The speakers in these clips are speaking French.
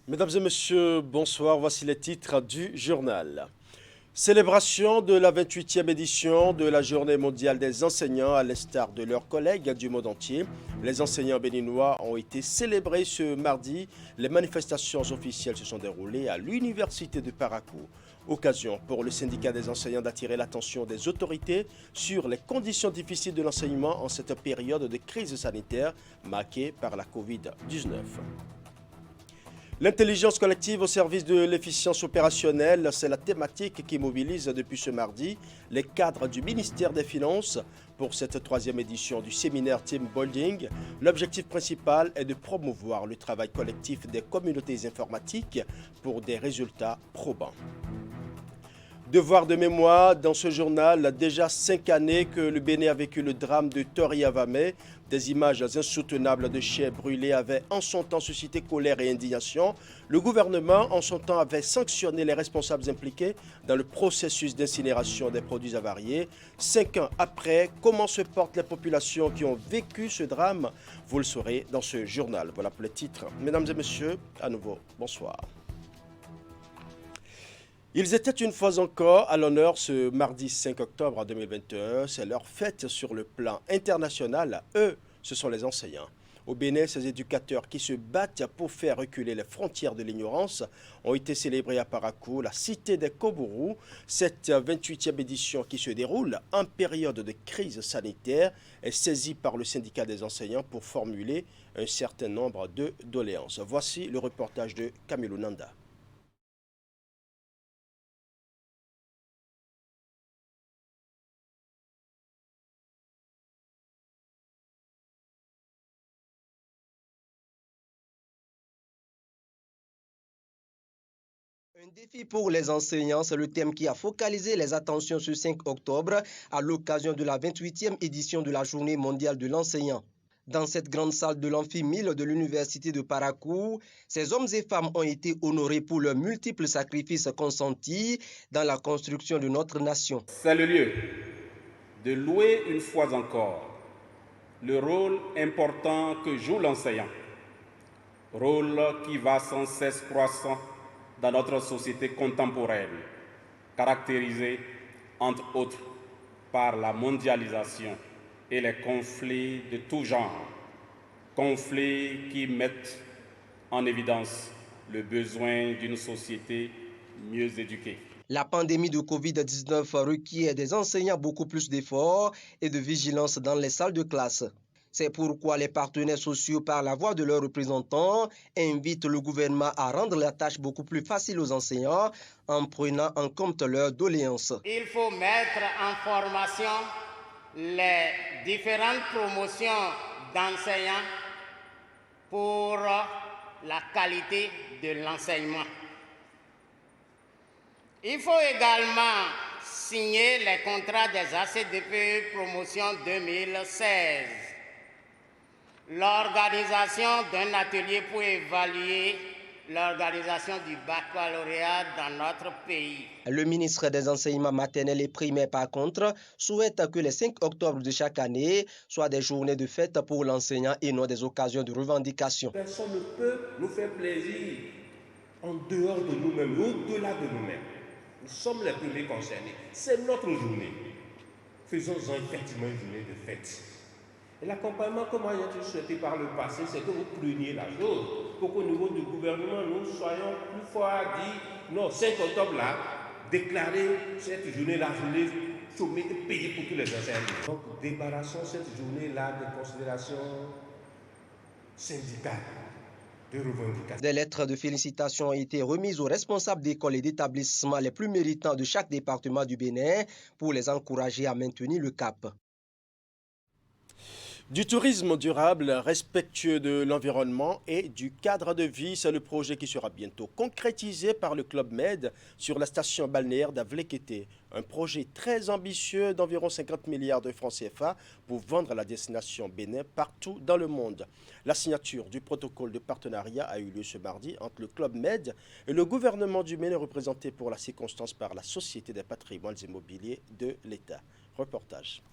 Mesdames et messieurs, bonsoir. Voici les titres du journal. Célébration de la 28e édition de la Journée mondiale des enseignants à l'instar de leurs collègues du monde entier. Les enseignants béninois ont été célébrés ce mardi. Les manifestations officielles se sont déroulées à l'université de Parakou. Occasion pour le syndicat des enseignants d'attirer l'attention des autorités sur les conditions difficiles de l'enseignement en cette période de crise sanitaire marquée par la Covid-19. L'intelligence collective au service de l'efficience opérationnelle, c'est la thématique qui mobilise depuis ce mardi les cadres du ministère des Finances pour cette troisième édition du séminaire Team Building. L'objectif principal est de promouvoir le travail collectif des communautés informatiques pour des résultats probants. Devoir de mémoire, dans ce journal, déjà 5 années que le Bénin a vécu le drame de Tori-Avamé. Des images insoutenables de chairs brûlées avaient en son temps suscité colère et indignation. Le gouvernement, en son temps, avait sanctionné les responsables impliqués dans le processus d'incinération des produits avariés. 5 ans après, comment se portent les populations qui ont vécu ce drame? Vous le saurez dans ce journal. Voilà pour les titres. Mesdames et messieurs, à nouveau, bonsoir. Ils étaient une fois encore à l'honneur ce mardi 5 octobre 2021. C'est leur fête sur le plan international. Eux, ce sont les enseignants. Au Bénin, ces éducateurs qui se battent pour faire reculer les frontières de l'ignorance ont été célébrés à Parakou, la cité des Kobourou. Cette 28e édition qui se déroule en période de crise sanitaire est saisie par le syndicat des enseignants pour formuler un certain nombre de doléances. Voici le reportage de Camilo Nanda. Un défi pour les enseignants, c'est le thème qui a focalisé les attentions ce 5 octobre à l'occasion de la 28e édition de la Journée mondiale de l'enseignant. Dans cette grande salle de l'amphi 1000 de l'université de Parakou, ces hommes et femmes ont été honorés pour leurs multiples sacrifices consentis dans la construction de notre nation. C'est le lieu de louer une fois encore le rôle important que joue l'enseignant, rôle qui va sans cesse croissant dans notre société contemporaine, caractérisée entre autres par la mondialisation et les conflits de tout genre, conflits qui mettent en évidence le besoin d'une société mieux éduquée. La pandémie de Covid-19 requiert des enseignants beaucoup plus d'efforts et de vigilance dans les salles de classe. C'est pourquoi les partenaires sociaux, par la voix de leurs représentants, invitent le gouvernement à rendre la tâche beaucoup plus facile aux enseignants en prenant en compte leurs doléances. Il faut mettre en formation les différentes promotions d'enseignants pour la qualité de l'enseignement. Il faut également signer les contrats des ACDPE promotion 2016. L'organisation d'un atelier pour évaluer l'organisation du baccalauréat dans notre pays. Le ministre des Enseignements maternels et primaires, par contre, souhaite que les 5 octobre de chaque année soient des journées de fête pour l'enseignant et non des occasions de revendication. Personne ne peut nous faire plaisir en dehors de nous-mêmes, au-delà de nous-mêmes. Nous sommes les premiers concernés. C'est notre journée. Faisons-en effectivement une journée de fête. Et l'accompagnement que moi j'ai souhaité par le passé, c'est que vous preniez la chose pour qu'au niveau du gouvernement, nous soyons plus forts à dire non, 5 octobre là, déclarer cette journée la journée chômée et payée pour tous les enseignants. Donc débarrassons cette journée-là des considérations syndicales. Des lettres de félicitations ont été remises aux responsables d'écoles et d'établissements les plus méritants de chaque département du Bénin pour les encourager à maintenir le cap. Du tourisme durable, respectueux de l'environnement et du cadre de vie, c'est le projet qui sera bientôt concrétisé par le Club Med sur la station balnéaire d'Avlekété. Un projet très ambitieux d'environ 50 milliards de francs CFA pour vendre la destination Bénin partout dans le monde. La signature du protocole de partenariat a eu lieu ce mardi entre le Club Med et le gouvernement du Bénin représenté pour la circonstance par la Société des patrimoines immobiliers de l'État. Reportage.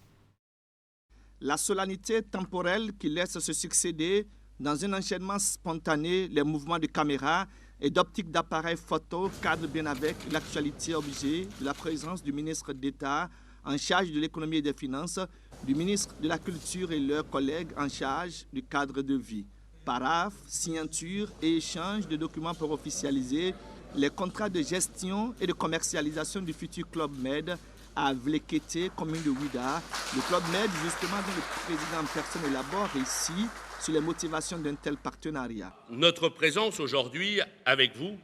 La solennité temporelle qui laisse se succéder Dans un enchaînement spontané, les mouvements de caméra et d'optique d'appareils photo cadrent bien avec l'actualité obligée de la présence du ministre d'État en charge de l'économie et des finances, du ministre de la Culture et leurs collègues en charge du cadre de vie. Paraphes, signatures et échanges de documents pour officialiser les contrats de gestion et de commercialisation du futur Club Med à Vlekété, commune de Ouidah. Le Club Med, justement, dont le président en personne élabore ici sur les motivations d'un tel partenariat. Notre présence aujourd'hui avec vous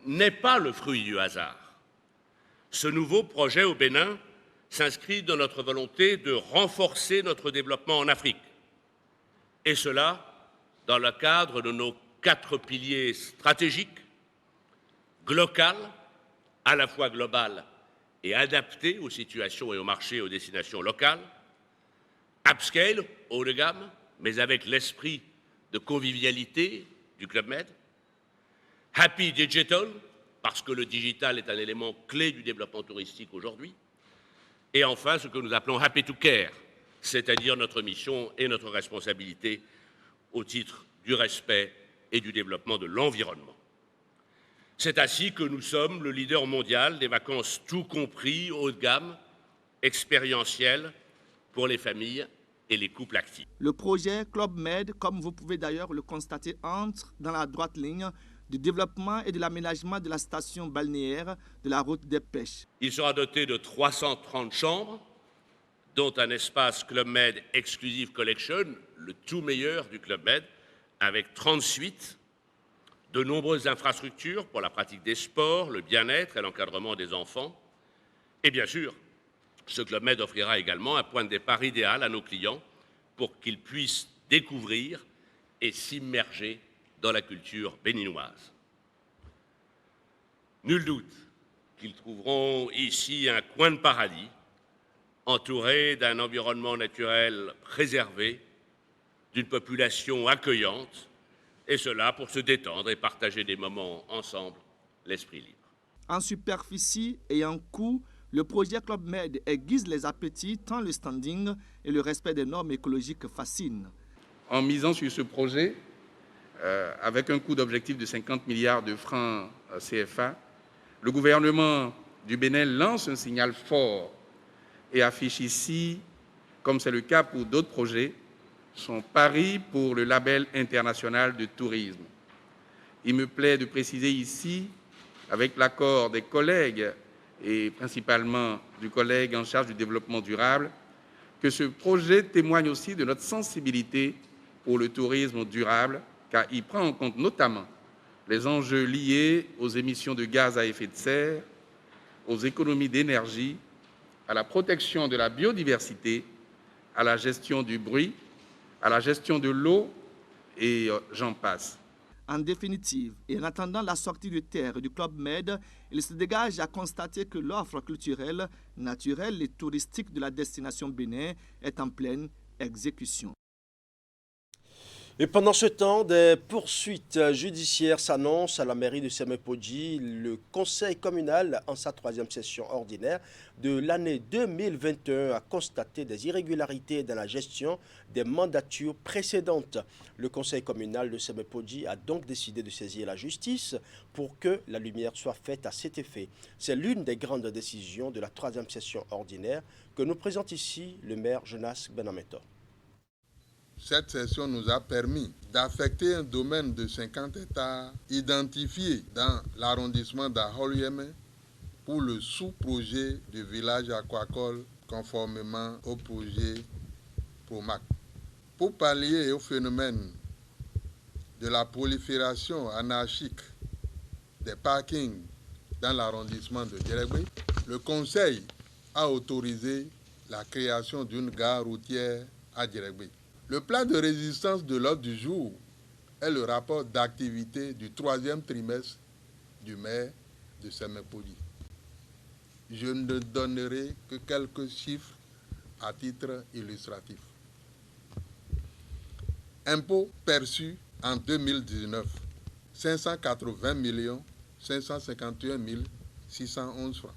n'est pas le fruit du hasard. Ce nouveau projet au Bénin s'inscrit dans notre volonté de renforcer notre développement en Afrique. Et cela dans le cadre de nos 4 piliers stratégiques, local, à la fois global et adapté aux situations et aux marchés et aux destinations locales, upscale, haut de gamme, mais avec l'esprit de convivialité du Club Med, happy digital, parce que le digital est un élément clé du développement touristique aujourd'hui, et enfin ce que nous appelons happy to care, c'est-à-dire notre mission et notre responsabilité au titre du respect et du développement de l'environnement. C'est ainsi que nous sommes le leader mondial des vacances tout compris, haut de gamme, expérientielles pour les familles et les couples actifs. Le projet Club Med, comme vous pouvez d'ailleurs le constater, entre dans la droite ligne du développement et de l'aménagement de la station balnéaire de la route des pêches. Il sera doté de 330 chambres, dont un espace Club Med Exclusive Collection, le tout meilleur du Club Med, avec 30 suites, de nombreuses infrastructures pour la pratique des sports, le bien-être et l'encadrement des enfants. Et bien sûr, ce Club Med offrira également un point de départ idéal à nos clients pour qu'ils puissent découvrir et s'immerger dans la culture béninoise. Nul doute qu'ils trouveront ici un coin de paradis, entouré d'un environnement naturel préservé, d'une population accueillante, et cela pour se détendre et partager des moments ensemble, l'esprit libre. En superficie et en coût, le projet Club Med aiguise les appétits tant le standing et le respect des normes écologiques fascinent. En misant sur ce projet, avec un coût d'objectif de 50 milliards de francs CFA, le gouvernement du Bénin lance un signal fort et affiche ici, comme c'est le cas pour d'autres projets, son pari pour le label international de tourisme. Il me plaît de préciser ici, avec l'accord des collègues et principalement du collègue en charge du développement durable, que ce projet témoigne aussi de notre sensibilité pour le tourisme durable, car il prend en compte notamment les enjeux liés aux émissions de gaz à effet de serre, aux économies d'énergie, à la protection de la biodiversité, à la gestion du bruit, à la gestion de l'eau et j'en passe. En définitive, et en attendant la sortie de terre du Club Med, il se dégage à constater que l'offre culturelle, naturelle et touristique de la destination Bénin est en pleine exécution. Et pendant ce temps, des poursuites judiciaires s'annoncent à la mairie de Semepodji. Le conseil communal, en sa 3e session ordinaire de l'année 2021, a constaté des irrégularités dans la gestion des mandatures précédentes. Le conseil communal de Semepodji a donc décidé de saisir la justice pour que la lumière soit faite à cet effet. C'est l'une des grandes décisions de la 3e session ordinaire que nous présente ici le maire Jonas Benameto. Cette session nous a permis d'affecter un domaine de 50 hectares identifié dans l'arrondissement d'Aholuyeme pour le sous-projet du village aquacole conformément au projet PROMAC. Pour pallier au phénomène de la prolifération anarchique des parkings dans l'arrondissement de Djeregbé, le Conseil a autorisé la création d'une gare routière à Djeregbé. Le plan de résistance de l'ordre du jour est le rapport d'activité du 3e trimestre du maire de Semepodji. Je ne donnerai que quelques chiffres à titre illustratif. Impôts perçus en 2019, 580 551 611 francs.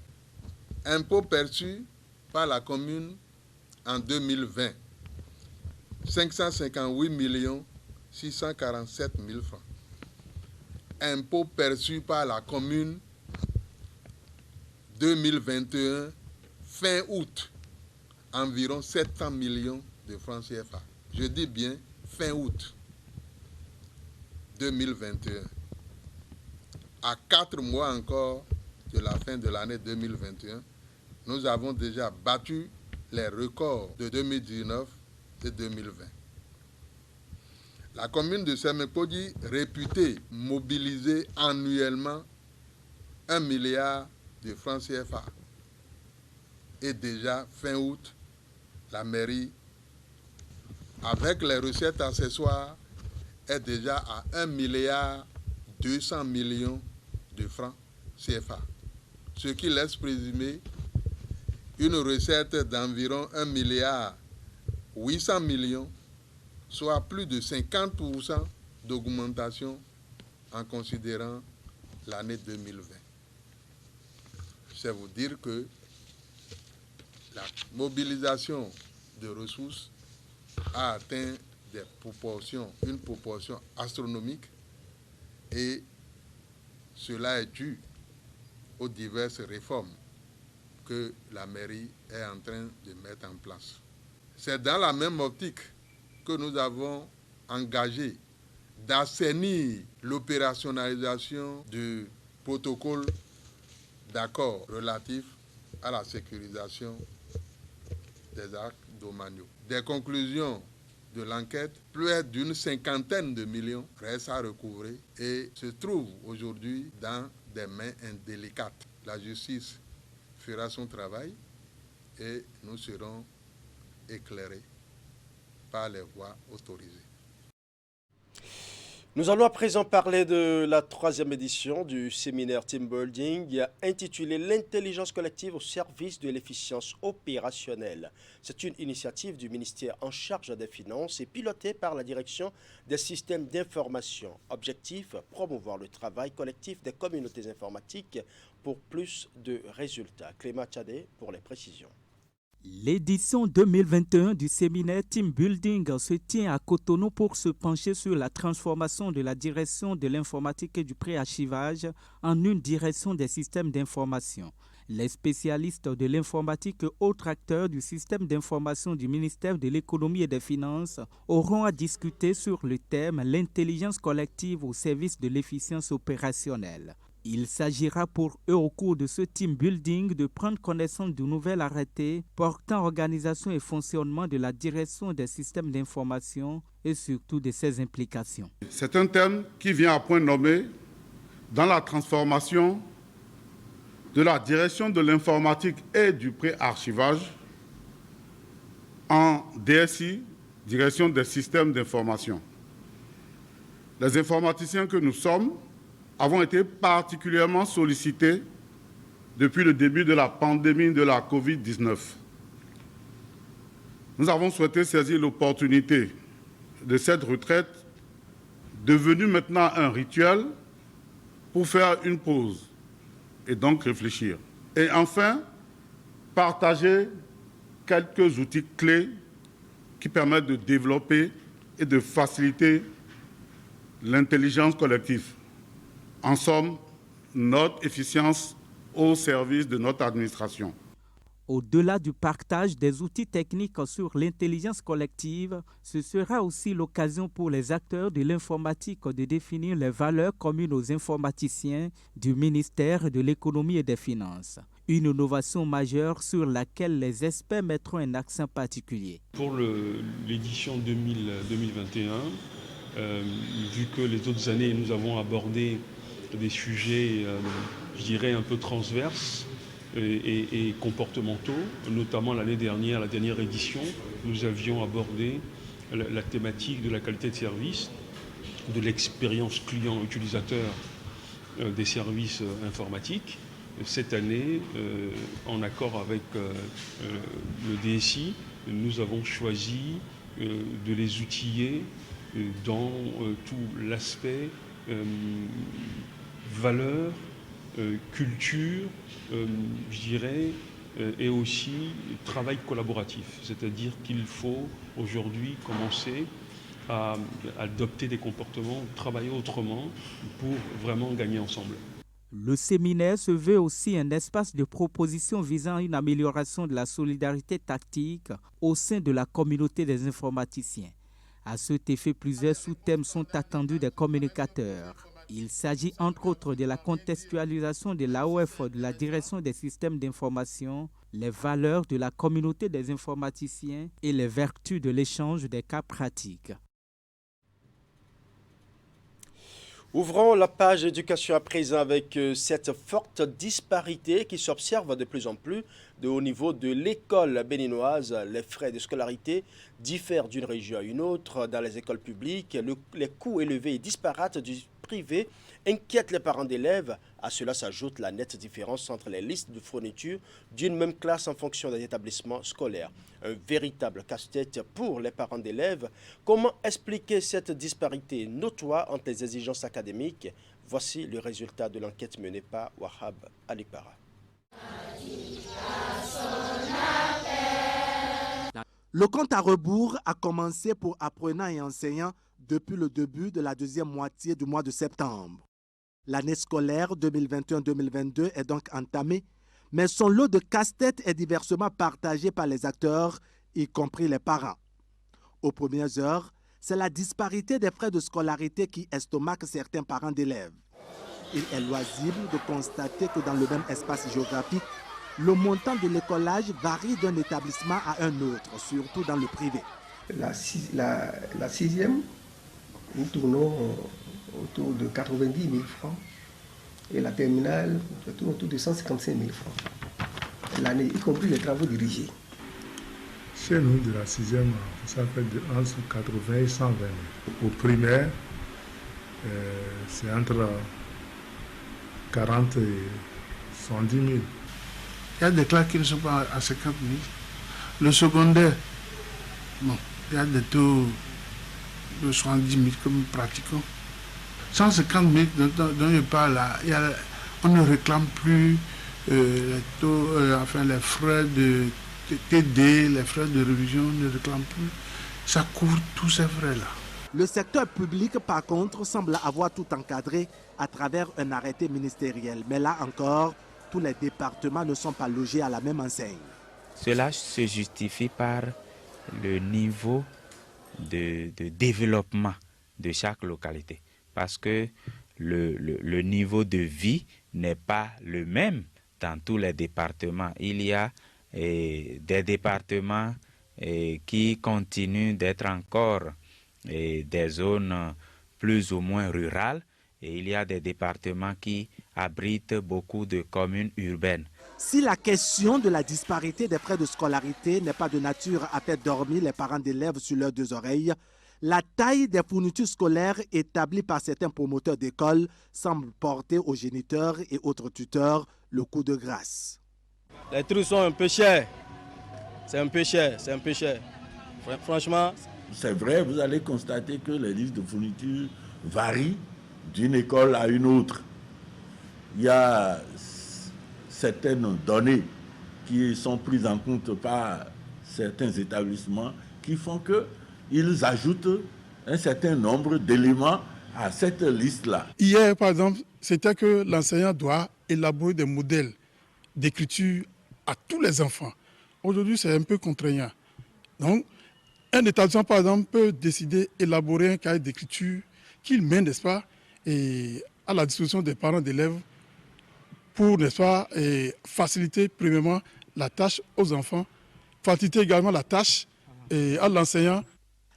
Impôts perçus par la commune en 2020, 558 647 000 francs. Impôts perçus par la commune 2021, fin août, environ 700 millions de francs CFA. Je dis bien fin août 2021. À 4 mois encore de la fin de l'année 2021, nous avons déjà battu les records de 2019 et 2020. La commune de Sémékodi, réputée mobiliser annuellement 1 milliard de francs CFA. Et déjà, fin août, la mairie, avec les recettes accessoires, est déjà à 1 milliard 200 millions de francs CFA. Ce qui laisse présumer une recette d'environ 1 milliard 800 millions, soit plus de 50% d'augmentation en considérant l'année 2020. C'est vous dire que la mobilisation de ressources a atteint une proportion astronomique et cela est dû aux diverses réformes que la mairie est en train de mettre en place. C'est dans la même optique que nous avons engagé d'assainir l'opérationnalisation du protocole d'accord relatif à la sécurisation des actes domaniaux. Des conclusions de l'enquête, plus d'une 50aine de millions restent à recouvrer et se trouvent aujourd'hui dans des mains indélicates. La justice fera son travail et nous serons éclairés par les voies autorisées. Nous allons à présent parler de la 3e édition du séminaire Team Building intitulé L'intelligence collective au service de l'efficience opérationnelle. C'est une initiative du ministère en charge des Finances et pilotée par la direction des systèmes d'information. Objectif, promouvoir le travail collectif des communautés informatiques pour plus de résultats. Clément Tchadé pour les précisions. L'édition 2021 du séminaire Team Building se tient à Cotonou pour se pencher sur la transformation de la direction de l'informatique et du préarchivage en une direction des systèmes d'information. Les spécialistes de l'informatique et autres acteurs du système d'information du ministère de l'Économie et des Finances auront à discuter sur le thème « L'intelligence collective au service de l'efficience opérationnelle ». Il s'agira pour eux au cours de ce team building de prendre connaissance du nouvel arrêté portant organisation et fonctionnement de la direction des systèmes d'information et surtout de ses implications. C'est un thème qui vient à point nommé dans la transformation de la direction de l'informatique et du pré-archivage en DSI, direction des systèmes d'information. Les informaticiens que nous sommes avons été particulièrement sollicités depuis le début de la pandémie de la Covid-19. Nous avons souhaité saisir l'opportunité de cette retraite, devenue maintenant un rituel, pour faire une pause et donc réfléchir. Et enfin, partager quelques outils clés qui permettent de développer et de faciliter l'intelligence collective. En somme, notre efficience au service de notre administration. Au-delà du partage des outils techniques sur l'intelligence collective, ce sera aussi l'occasion pour les acteurs de l'informatique de définir les valeurs communes aux informaticiens du ministère de l'Économie et des Finances. Une innovation majeure sur laquelle les experts mettront un accent particulier. Pour l'édition 2021, vu que les autres années nous avons abordé des sujets, je dirais, un peu transverses et comportementaux. Notamment l'année dernière, la dernière édition, nous avions abordé la thématique de la qualité de service, de l'expérience client-utilisateur des services informatiques. Cette année, en accord avec le DSI, nous avons choisi de les outiller dans tout l'aspect valeur, culture, je dirais, et aussi travail collaboratif. C'est-à-dire qu'il faut aujourd'hui commencer à adopter des comportements, travailler autrement pour vraiment gagner ensemble. Le séminaire se veut aussi un espace de proposition visant à une amélioration de la solidarité tactique au sein de la communauté des informaticiens. À cet effet, plusieurs sous-thèmes sont attendus des communicateurs. Il s'agit entre autres de la contextualisation de l'AOF, de la direction des systèmes d'information, les valeurs de la communauté des informaticiens et les vertus de l'échange des cas pratiques. Ouvrons la page éducation à présent avec cette forte disparité qui s'observe de plus en plus au niveau de l'école béninoise. Les frais de scolarité diffèrent d'une région à une autre. Dans les écoles publiques, les coûts élevés et disparates du privé inquiètent les parents d'élèves. À cela s'ajoute la nette différence entre les listes de fournitures d'une même classe en fonction des établissements scolaires. Un véritable casse-tête pour les parents d'élèves. Comment expliquer cette disparité notoire entre les exigences académiques? Voici le résultat de l'enquête menée par Wahab Alipara. Le compte à rebours a commencé pour apprenants et enseignants depuis le début de la deuxième moitié du mois de septembre. L'année scolaire 2021-2022 est donc entamée, mais son lot de casse-tête est diversement partagé par les acteurs, y compris les parents. Aux premières heures, c'est la disparité des frais de scolarité qui estomaque certains parents d'élèves. Il est loisible de constater que dans le même espace géographique, le montant de l'écolage varie d'un établissement à un autre, surtout dans le privé. La sixième, nous tournons autour de 90 000 francs. Et la terminale, nous tournons autour de 155 000 francs. L'année, y compris les travaux dirigés. Chez nous, de la sixième, ça fait de 80 et 120 000. Au primaire, c'est entre 40 et 110 000. Il y a des classes qui ne sont pas à 50 000. Le secondaire, bon, il y a des taux de 70 000 que nous pratiquons. 150 000 dont je parle là, on ne réclame plus les taux, les frais de TD, les frais de révision, on ne réclame plus. Ça couvre tous ces frais-là. Le secteur public, par contre, semble avoir tout encadré à travers un arrêté ministériel. Mais là encore, tous les départements ne sont pas logés à la même enseigne. Cela se justifie par le niveau de développement de chaque localité. Parce que le niveau de vie n'est pas le même dans tous les départements. Il y a des départements qui continuent d'être encore des zones plus ou moins rurales. Et il y a des départements qui abritent beaucoup de communes urbaines. Si la question de la disparité des frais de scolarité n'est pas de nature à faire dormir les parents d'élèves sur leurs deux oreilles, la taille des fournitures scolaires établies par certains promoteurs d'écoles semble porter aux géniteurs et autres tuteurs le coup de grâce. Les trucs sont un peu chers. C'est un peu cher. Franchement. C'est vrai, vous allez constater que les listes de fournitures varient d'une école à une autre. Il y a certaines données qui sont prises en compte par certains établissements qui font qu'ils ajoutent un certain nombre d'éléments à cette liste-là. Hier, par exemple, c'était que l'enseignant doit élaborer des modèles d'écriture à tous les enfants. Aujourd'hui, c'est un peu contraignant. Donc, un établissement, par exemple, peut décider d'élaborer un cahier d'écriture qu'il met, n'est-ce pas, et à la disposition des parents d'élèves pour, n'est-ce pas, faciliter premièrement la tâche aux enfants, faciliter également la tâche à l'enseignant.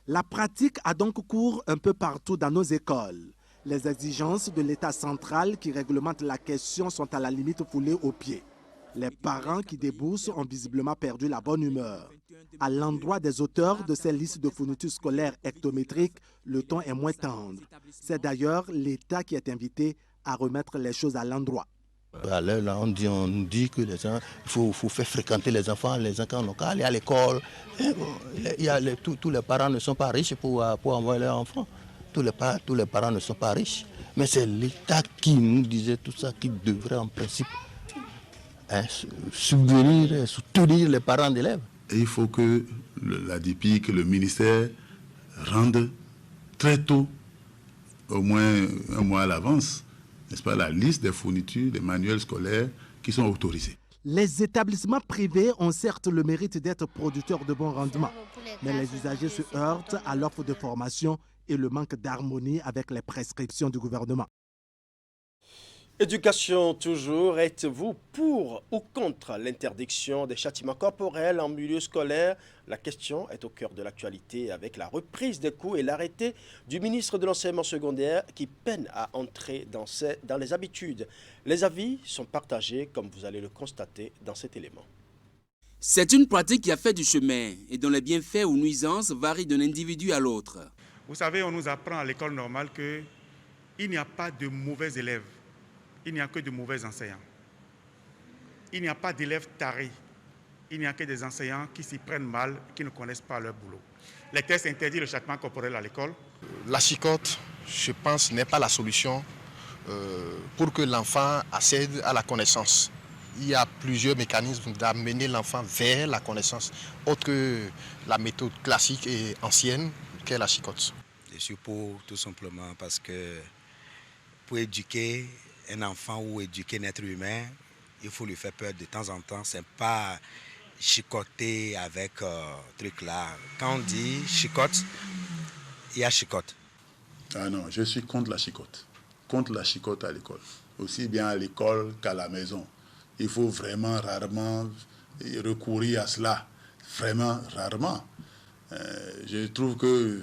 La pratique a donc cours un peu partout dans nos écoles. Les exigences de l'État central qui réglementent la question sont à la limite foulées aux pieds. Les parents qui déboursent ont visiblement perdu la bonne humeur. À l'endroit des auteurs de ces listes de fournitures scolaires hectométriques, le ton est moins tendre. C'est d'ailleurs l'État qui est invité à remettre les choses à l'endroit. Là, on nous dit que les gens, il faut faire fréquenter les enfants n'ont qu'à aller à l'école. Tous les parents ne sont pas riches pour envoyer leurs enfants. Tous les parents ne sont pas riches. Mais c'est l'État qui nous disait tout ça, qui devrait en principe subvenir et soutenir les parents d'élèves. Et il faut que la DIPIC, le ministère, rende très tôt, au moins un mois à l'avance, n'est-ce pas, la liste des fournitures, des manuels scolaires qui sont autorisés. Les établissements privés ont certes le mérite d'être producteurs de bons rendements, mais les usagers se heurtent à l'offre de formation et le manque d'harmonie avec les prescriptions du gouvernement. Éducation toujours, êtes-vous pour ou contre l'interdiction des châtiments corporels en milieu scolaire? La question est au cœur de l'actualité avec la reprise des cours et l'arrêté du ministre de l'enseignement secondaire qui peine à entrer dans les habitudes. Les avis sont partagés comme vous allez le constater dans cet élément. C'est une pratique qui a fait du chemin et dont les bienfaits ou nuisances varient d'un individu à l'autre. Vous savez, on nous apprend à l'école normale qu'il n'y a pas de mauvais élèves. Il n'y a que de mauvais enseignants. Il n'y a pas d'élèves tarés. Il n'y a que des enseignants qui s'y prennent mal, qui ne connaissent pas leur boulot. Les textes interdisent le châtiment corporel à l'école. La chicotte, je pense, n'est pas la solution pour que l'enfant accède à la connaissance. Il y a plusieurs mécanismes d'amener l'enfant vers la connaissance, autre que la méthode classique et ancienne qu'est la chicotte. Je suis pour, tout simplement parce que pour éduquer un enfant ou éduquer un être humain, il faut lui faire peur de temps en temps. Ce n'est pas chicoter avec truc là. Quand on dit chicote, il y a chicote. Ah non, je suis contre la chicote. Contre la chicote à l'école. Aussi bien à l'école qu'à la maison. Il faut vraiment rarement recourir à cela. Vraiment rarement. Je trouve que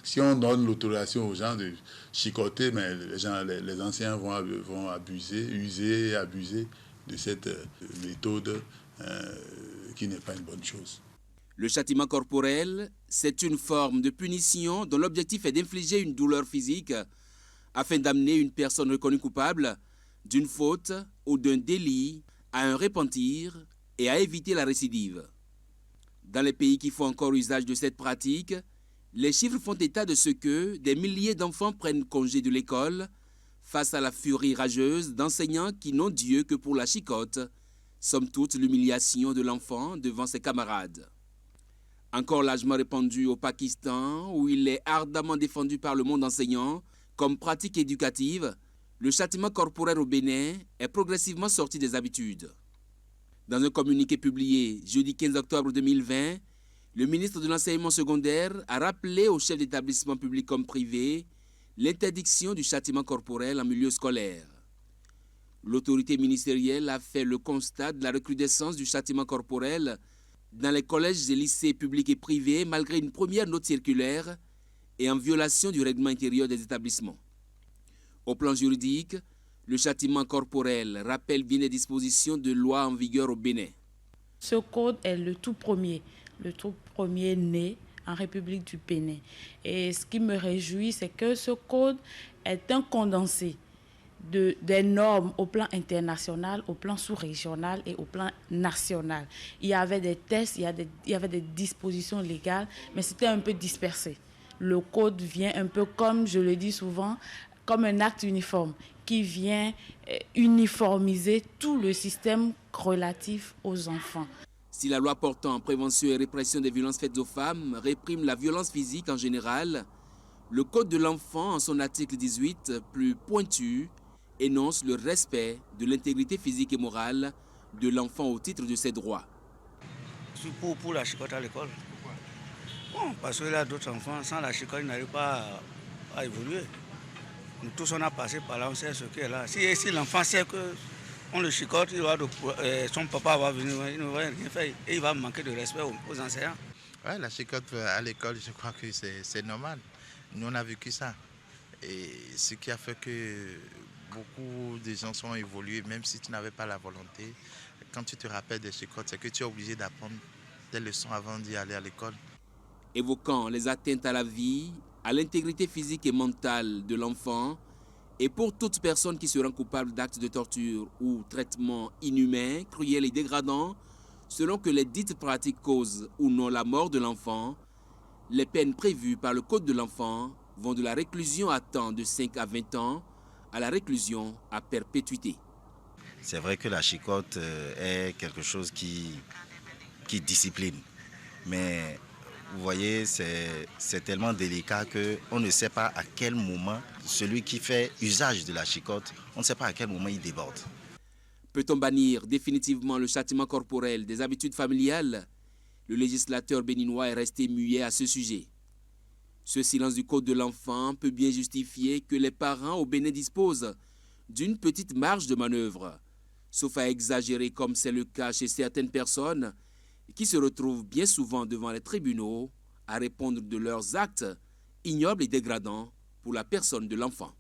si on donne l'autorisation aux gens de chicoter, mais les anciens vont abuser, user et abuser de cette méthode qui n'est pas une bonne chose. Le châtiment corporel, c'est une forme de punition dont l'objectif est d'infliger une douleur physique afin d'amener une personne reconnue coupable d'une faute ou d'un délit à un repentir et à éviter la récidive. Dans les pays qui font encore usage de cette pratique, les chiffres font état de ce que des milliers d'enfants prennent congé de l'école face à la furie rageuse d'enseignants qui n'ont Dieu que pour la chicote, somme toute l'humiliation de l'enfant devant ses camarades. Encore largement répandu au Pakistan, où il est ardemment défendu par le monde enseignant comme pratique éducative, le châtiment corporel au Bénin est progressivement sorti des habitudes. Dans un communiqué publié jeudi 15 octobre 2020, le ministre de l'enseignement secondaire a rappelé aux chefs d'établissements publics comme privés l'interdiction du châtiment corporel en milieu scolaire. L'autorité ministérielle a fait le constat de la recrudescence du châtiment corporel dans les collèges et lycées publics et privés malgré une première note circulaire et en violation du règlement intérieur des établissements. Au plan juridique, le châtiment corporel rappelle bien les dispositions de loi en vigueur au Bénin. Ce code est le tout premier né en République du Bénin. Et ce qui me réjouit, c'est que ce code est un condensé des normes au plan international, au plan sous-régional et au plan national. Il y avait des tests, il y avait des dispositions légales, mais c'était un peu dispersé. Le code vient un peu, comme je le dis souvent, comme un acte uniforme qui vient uniformiser tout le système relatif aux enfants. Si la loi portant prévention et répression des violences faites aux femmes réprime la violence physique en général, le Code de l'enfant, en son article 18, plus pointu, énonce le respect de l'intégrité physique et morale de l'enfant au titre de ses droits. Je suis pour la chicotte à l'école. Bon, parce que là, d'autres enfants, sans la chicotte, ils n'arrivent pas à évoluer. Nous tous, on a passé par là, on sait ce qu'est là. Si l'enfant sait qu'on le chicote, son papa va venir, il ne va rien faire et il va manquer de respect aux enseignants. Ouais, la chicotte à l'école, je crois que c'est normal. Nous, on a vécu ça. Et ce qui a fait que beaucoup de gens sont évolués, même si tu n'avais pas la volonté. Quand tu te rappelles des chicottes, c'est que tu es obligé d'apprendre des leçons avant d'y aller à l'école. Évoquant les atteintes à la vie, à l'intégrité physique et mentale de l'enfant, et pour toute personne qui se rend coupable d'actes de torture ou traitements inhumains, cruels et dégradants, selon que les dites pratiques causent ou non la mort de l'enfant, les peines prévues par le Code de l'enfant vont de la réclusion à temps de 5 à 20 ans à la réclusion à perpétuité. C'est vrai que la chicotte est quelque chose qui discipline, mais vous voyez, c'est tellement délicat qu'on ne sait pas à quel moment celui qui fait usage de la chicotte, on ne sait pas à quel moment il déborde. Peut-on bannir définitivement le châtiment corporel des habitudes familiales? Le législateur béninois est resté muet à ce sujet. Ce silence du code de l'enfant peut bien justifier que les parents au Bénin disposent d'une petite marge de manœuvre, sauf à exagérer comme c'est le cas chez certaines personnes qui se retrouvent bien souvent devant les tribunaux à répondre de leurs actes ignobles et dégradants pour la personne de l'enfant.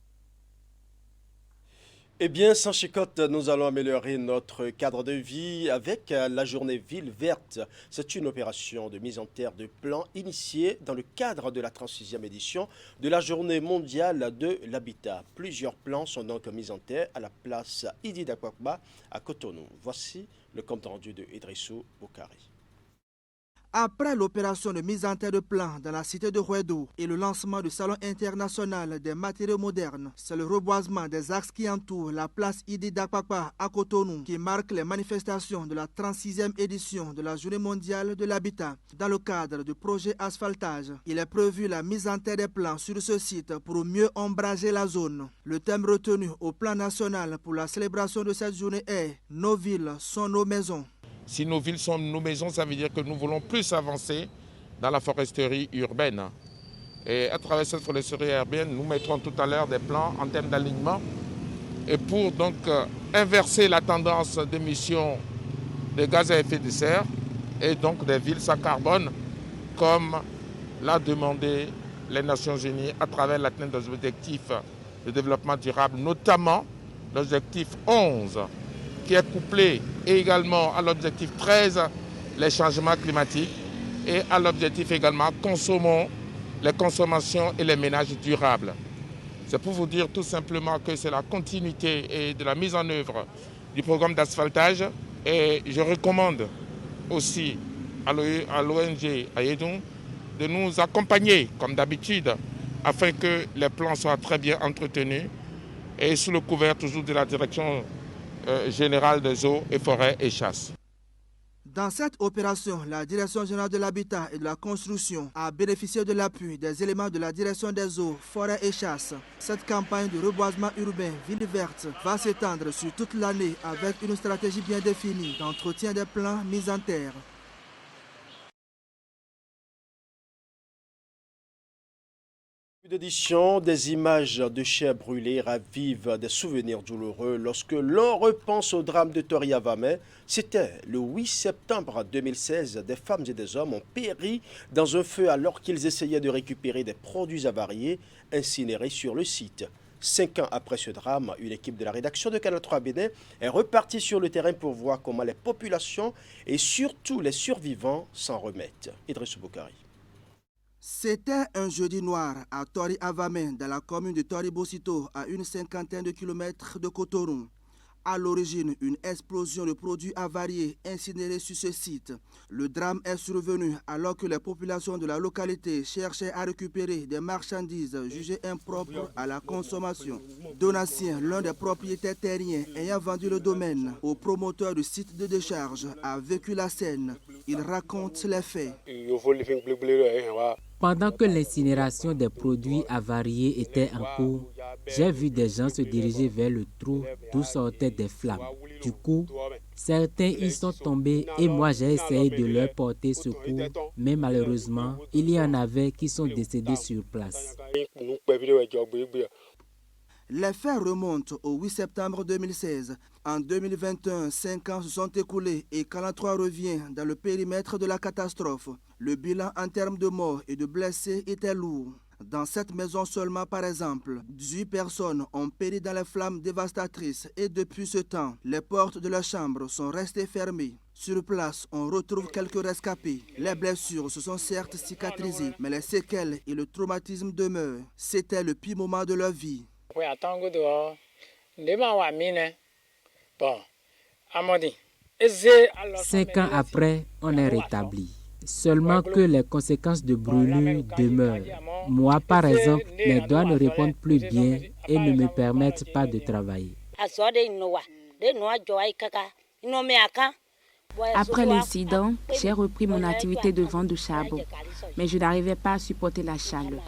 Eh bien, sans chicotte, nous allons améliorer notre cadre de vie avec la journée Ville verte. C'est une opération de mise en terre de plans initiée dans le cadre de la 36e édition de la journée mondiale de l'habitat. Plusieurs plans sont donc mis en terre à la place Idi Dakwakba à Cotonou. Voici le compte rendu de Idrissou Boukari. Après l'opération de mise en terre de plans dans la cité de Huedo et le lancement du Salon international des matériaux modernes, c'est le reboisement des axes qui entourent la place Idi Dakwakba à Cotonou qui marque les manifestations de la 36e édition de la Journée mondiale de l'habitat. Dans le cadre du projet asphaltage, il est prévu la mise en terre des plans sur ce site pour mieux ombrager la zone. Le thème retenu au plan national pour la célébration de cette journée est « Nos villes sont nos maisons ». Si nos villes sont nos maisons, ça veut dire que nous voulons plus avancer dans la foresterie urbaine. Et à travers cette foresterie urbaine, nous mettrons tout à l'heure des plans en termes d'alignement. Et pour donc inverser la tendance d'émission de gaz à effet de serre et donc des villes sans carbone, comme l'a demandé les Nations Unies à travers l'atteinte des objectifs de développement durable, notamment l'objectif 11, qui est couplé également à l'objectif 13, les changements climatiques, et à l'objectif également consommons les consommations et les ménages durables. C'est pour vous dire tout simplement que c'est la continuité et de la mise en œuvre du programme d'asphaltage, et je recommande aussi à l'ONG Ayedou de nous accompagner comme d'habitude afin que les plans soient très bien entretenus et sous le couvert toujours de la direction générale des eaux et forêts et chasse. Dans cette opération, la Direction générale de l'habitat et de la construction a bénéficié de l'appui des éléments de la Direction des eaux, forêts et chasse. Cette campagne de reboisement urbain Ville verte va s'étendre sur toute l'année avec une stratégie bien définie d'entretien des plans mis en terre. D'édition, des images de chairs brûlées ravivent des souvenirs douloureux lorsque l'on repense au drame de Toriavame. C'était le 8 septembre 2016. Des femmes et des hommes ont péri dans un feu alors qu'ils essayaient de récupérer des produits avariés incinérés sur le site. 5 ans après ce drame, une équipe de la rédaction de Canal 3 Bénin est repartie sur le terrain pour voir comment les populations et surtout les survivants s'en remettent. Idrissou Boukari. C'était un jeudi noir à Tori-Avame, dans la commune de Tori-Bosito, à une cinquantaine de kilomètres de Cotonou. À l'origine, une explosion de produits avariés incinérés sur ce site. Le drame est survenu alors que les populations de la localité cherchaient à récupérer des marchandises jugées impropres à la consommation. Donatien, l'un des propriétaires terriens ayant vendu le domaine au promoteur du site de décharge, a vécu la scène. Il raconte les faits. Pendant que l'incinération des produits avariés était en cours, j'ai vu des gens se diriger vers le trou d'où sortaient des flammes. Du coup, certains y sont tombés et moi j'ai essayé de leur porter secours, mais malheureusement, il y en avait qui sont décédés sur place. Les faits remontent au 8 septembre 2016. En 2021, 5 ans se sont écoulés et Canal 3 revient dans le périmètre de la catastrophe. Le bilan en termes de morts et de blessés était lourd. Dans cette maison seulement, par exemple, 18 personnes ont péri dans les flammes dévastatrices et depuis ce temps, les portes de leurs chambres sont restées fermées. Sur place, on retrouve quelques rescapés. Les blessures se sont certes cicatrisées, mais les séquelles et le traumatisme demeurent. C'était le pire moment de leur vie. 5 ans après, on est rétabli. Seulement que les conséquences de brûlure demeurent. Moi, par exemple, mes doigts ne répondent plus bien et ne me permettent pas de travailler. Après l'incident, j'ai repris mon activité de vente de charbon, mais je n'arrivais pas à supporter la chaleur.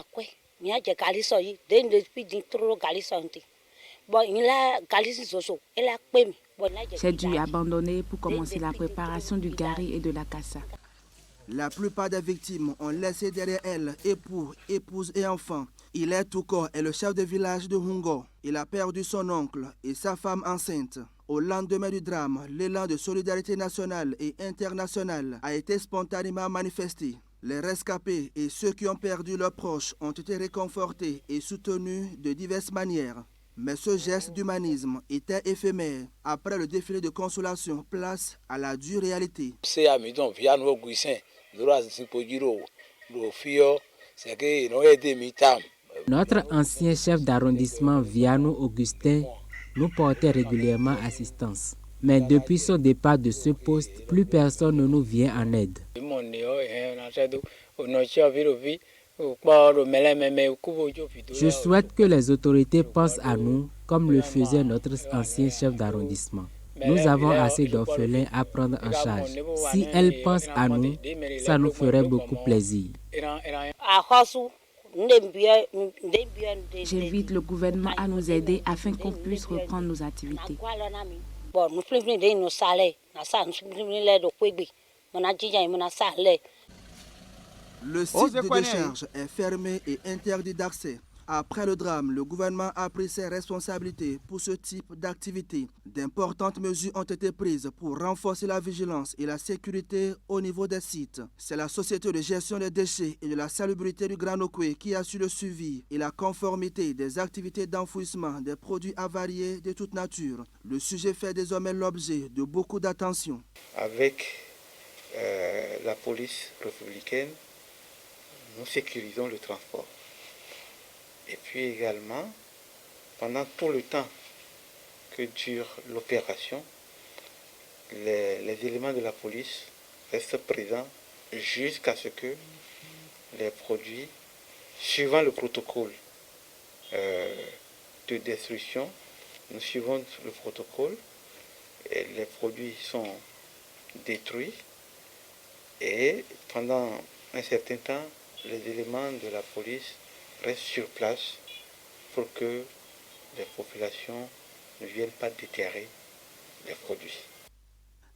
J'ai dû abandonner pour commencer la préparation du gari et de la kassa. La plupart des victimes ont laissé derrière elles époux, épouses et enfants. Hilaire Touko est le chef de village de Hungo. Il a perdu son oncle et sa femme enceinte. Au lendemain du drame, l'élan de solidarité nationale et internationale a été spontanément manifesté. Les rescapés et ceux qui ont perdu leurs proches ont été réconfortés et soutenus de diverses manières. Mais ce geste d'humanisme était éphémère. Après le défilé de consolation, place à la dure réalité. Notre ancien chef d'arrondissement, Viano Augustin, nous portait régulièrement assistance. Mais depuis son départ de ce poste, plus personne ne nous vient en aide. Je souhaite que les autorités pensent à nous comme le faisait notre ancien chef d'arrondissement. Nous avons assez d'orphelins à prendre en charge. Si elles pensent à nous, ça nous ferait beaucoup plaisir. J'invite le gouvernement à nous aider afin qu'on puisse reprendre nos activités. Le site de décharge est fermé et interdit d'accès. Après le drame, le gouvernement a pris ses responsabilités pour ce type d'activité. D'importantes mesures ont été prises pour renforcer la vigilance et la sécurité au niveau des sites. C'est la Société de gestion des déchets et de la salubrité du Grand Okwe qui assure le suivi et la conformité des activités d'enfouissement des produits avariés de toute nature. Le sujet fait désormais l'objet de beaucoup d'attention. Avec la police républicaine, nous sécurisons le transport. Et puis également, pendant tout le temps que dure l'opération, les éléments de la police restent présents jusqu'à ce que les produits, suivant le protocole de destruction, nous suivons le protocole, et les produits sont détruits et pendant un certain temps, les éléments de la police restent sur place pour que les populations ne viennent pas déterrer les produits.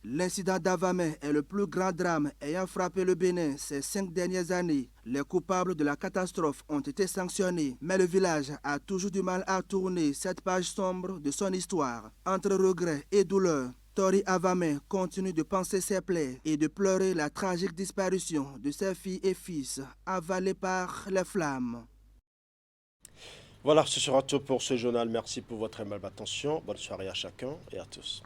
L'incident d'Avamé est le plus grand drame ayant frappé le Bénin ces 5 dernières années. Les coupables de la catastrophe ont été sanctionnés, mais le village a toujours du mal à tourner cette page sombre de son histoire. Entre regrets et douleur, Tori Avamé continue de penser ses plaies et de pleurer la tragique disparition de ses filles et fils avalés par les flammes. Voilà, ce sera tout pour ce journal. Merci pour votre aimable attention. Bonne soirée à chacun et à tous.